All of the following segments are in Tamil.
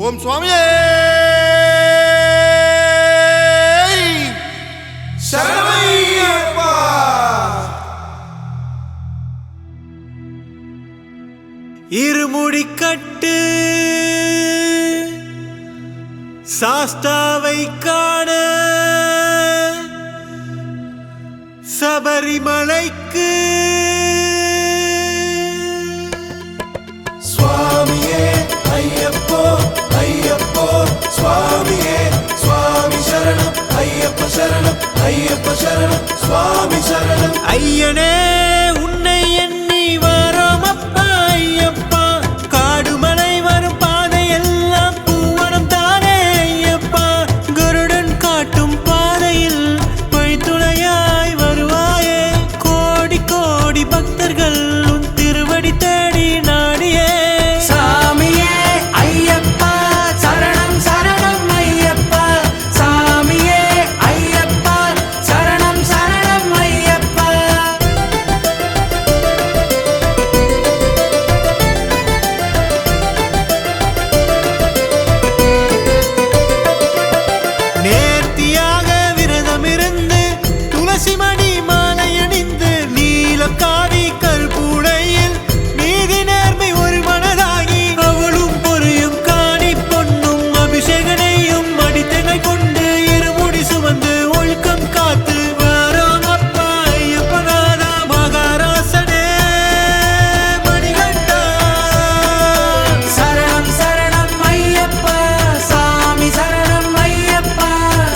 ஓம் சுவாமியே சரணையப்பா. இருமுடி கட்டு சாஸ்தாவை காண சபரிமலைக்கு சுவாமியே ஐயப்போ ஐயப்போ சுவாமியே சுவாமி சரணம் ஐயப்ப சரணம் ஐயப்ப சரணம் சுவாமி சரணம். ஐயனே உன்னை எண்ணி வரோம் அப்பா ஐயப்பா, காடுமலை வரும் பாதையெல்லாம் பூவனம் தானே ஐயப்பா, கருடன் காட்டும் பாதையில் பழித்துணையாய் வருவாயே, கோடி கோடி பக்தர்கள் உன் திருவடி தேடி நாடியே. சாமியே ஐயப்பா சரணம் சரணம் ஐயப்பா, சாமியே ஐயப்பா சரணம் சரணம் ஐயப்பா. நேர்த்தியாக விரதமிருந்து துளசி மணி மாலை அணிந்து நீலக்காவி கற்பூடையில் நீதி நேர்மை ஒரு மனதாகி அவளும் பொறியும் காணி பொன்னும் அபிஷேகனையும் அடித்தகை கொண்டு இருமுடி சுமந்து ஒழுக்கம் காத்து வரோம் அப்பா ஐயப்பனாதா மகாராசனே மணிகண்டா. சரணம் சரணம் ஐயப்பா சாமி சரணம் ஐயப்பா,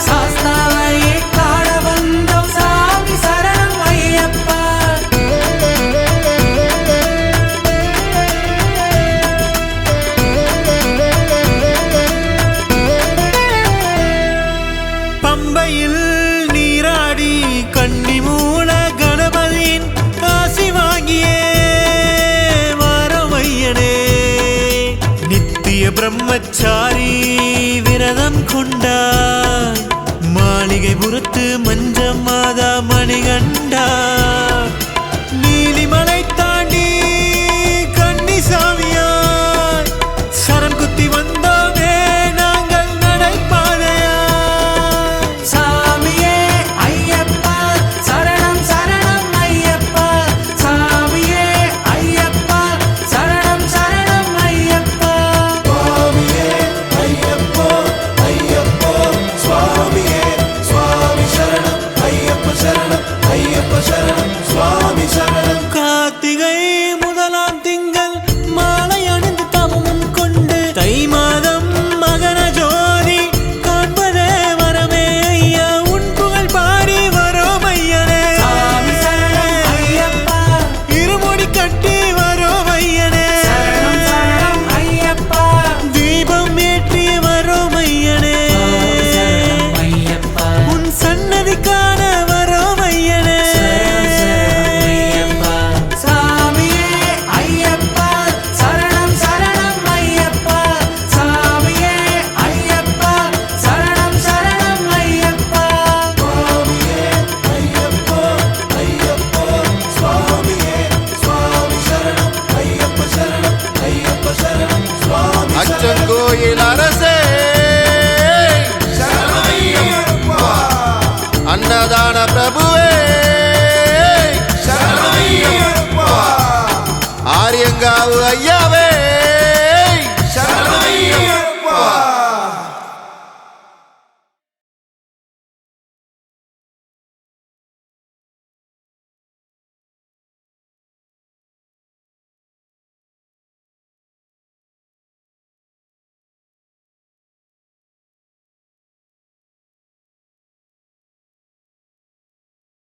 சாஸ்தாவையே காண வந்தோம் சாமி சரணம் ஐயப்பா. பம்பையில் நீராடி கன்னி மூல கணபதியின் காசி வாங்கியே வாரமையனே, நித்திய பிரம்மச்சாரி விரதம் கொண்டாய் மாளிகை புறத்து மஞ்சம் மாதா மணிகண்டா. நீலிமலை தாண்டி கன்னிசாமியாய் சரம் குத்தி வந்தோமே நாங்கள் நடைபாதையா. சாமியே ஐயப்பா சரணம் சரணம் ஐயப்பா, சாமியே ஐயப்பா சரணம் சரணம் ஐயப்பா. சுவாமியே ஐயப்போ ஐயப்போ சுவாமியே சுவாமி சரணம் ஐயப்ப சரணம் ஐயப்ப சரணம் சுவாமி சரணம். கார்த்திகை முதலாம் திங்கள் மாலை அணிந்து தவமும் கொண்டு தை மாதம் மகர ஜோதி காண்பதே வரமே ஐயா, உன் புகழ் பாடி வரோம் ஐயனே. சாமி சரணம் ஐயப்பா இருமுடி கட்டி வரோம் ஐயனே, சரணம் சரணம் ஐயப்பா. தீபம் ஏற்றி வரோம் ஐயனே, சரணம் ஐயப்பா உன் சன்னதி காண வரோம் ஐயனே. சாமியே ஐயப்பா சரணம் சரணம் ஐயப்பா, சாமியே ஐயப்பா சரணம் சரணம் ஐயப்பா. சுவாமியே ஐயப்போ ஐயப்போ சுவாமியே சுவாமி சரணம் ஐயப்ப சரணம் ஐயப்ப சரணம் சுவாமி சரணம். அச்சங்கோயில் அரசே சரணையப்பா. அன்னதான பிரபுவே சரணையப்பா. ஆரியங்காவு ஐயாவே